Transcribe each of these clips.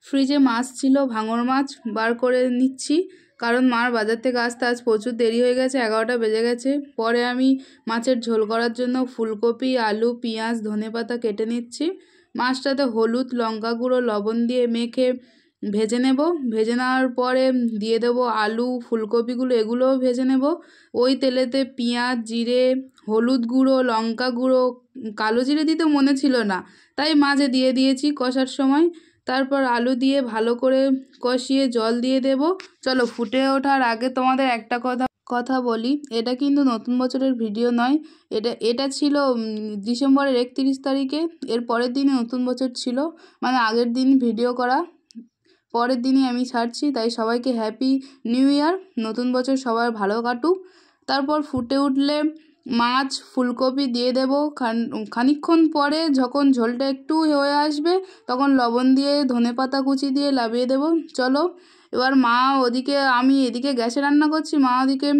ফ্রিজে মাছ ছিল, ভাঙর মাছ বার করে নিচ্ছি, কারণ মার বাজার থেকে আসতে আজ প্রচুর দেরি হয়ে গেছে, 11টা বেজে গেছে। পরে আমি মাছের ঝোল করার জন্য ফুলকপি, আলু, পেঁয়াজ, ধনেপাতা কেটে নিচ্ছি। মাছটাতে হলুদ, লঙ্কা গুঁড়ো, লবণ দিয়ে মেখে ভেজে নেব। ভেজে নেওয়ার পরে দিয়ে দেবো আলু, ফুলকপিগুলো, এগুলোও ভেজে নেব। ওই তেলেতে পেঁয়াজ, জিরে, হলুদ গুঁড়ো, লঙ্কা গুঁড়ো, কালো জিরে দিতে মনে ছিল না, তাই মাঝে দিয়ে দিয়েছি কষার সময়। তারপর আলু দিয়ে ভালো করে কষিয়ে জল দিয়ে দেব। চলো, ফুটে ওঠার আগে তোমাদের একটা কথা বলি, এটা কিন্তু নতুন বছরের ভিডিও নয়, এটা ছিল ডিসেম্বরের 31 তারিখে। এর পরের দিনে নতুন বছর ছিল, মানে আগের দিন ভিডিও করা, পরের দিনই আমি ছাড়ছি। তাই সবাইকে হ্যাপি নিউ ইয়ার, নতুন বছর সবার ভালো কাটুক। তারপর ফুটে উঠলে মাছ, ফুলকপি দিয়ে দেবো। খানিকক্ষণ পরে যখন ঝোলটা একটু হয়ে আসবে, তখন লবণ দিয়ে ধনেপাতা কুচি দিয়ে নামিয়ে দেবো। চলো, এবার মা ওদিকে, আমি এদিকে গ্যাসে রান্না করছি, মা ওদিকে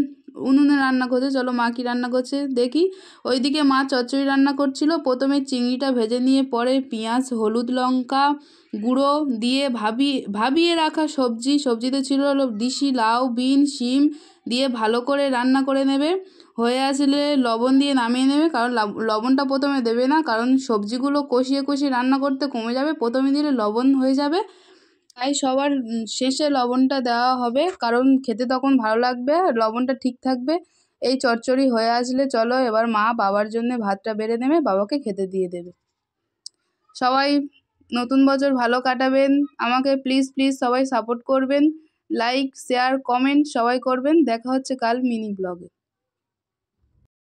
উনুনে রান্না করছে। চলো মা কী রান্না করছে দেখি। ওইদিকে মা চচ্চড়ি রান্না করছিল। প্রথমে চিংড়িটা ভেজে নিয়ে পরে পেঁয়াজ, হলুদ, লঙ্কা গুঁড়ো দিয়ে ভাবিয়ে রাখা সবজিতে ছিল হলো দিশি লাউ, বিন, শিম দিয়ে ভালো করে রান্না করে নেবে। হয়ে আসলে লবণ দিয়ে নামিয়ে নেবে, কারণ লবণটা প্রথমে দেবে না, কারণ সবজিগুলো কষিয়ে কষিয়ে রান্না করতে কমে যাবে, প্রথমে দিলে লবণ হয়ে যাবে। তাই সবার শেষে লবণটা দেওয়া হবে, কারণ খেতে তখন ভালো লাগবে, লবণটা ঠিক থাকবে। এই চচ্চড়ি হয়ে আসলে চলো এবার মা বাবার জন্য ভাতটা বেড়ে নেবে, বাবাকে খেতে দিয়ে দেবে। সবাই নতুন বছর ভালো কাটাবেন। আমাকে প্লিজ প্লিজ সবাই সাপোর্ট করবেন, লাইক, শেয়ার, কমেন্ট সবাই করবেন। দেখা হচ্ছে কাল মিনি ব্লগে।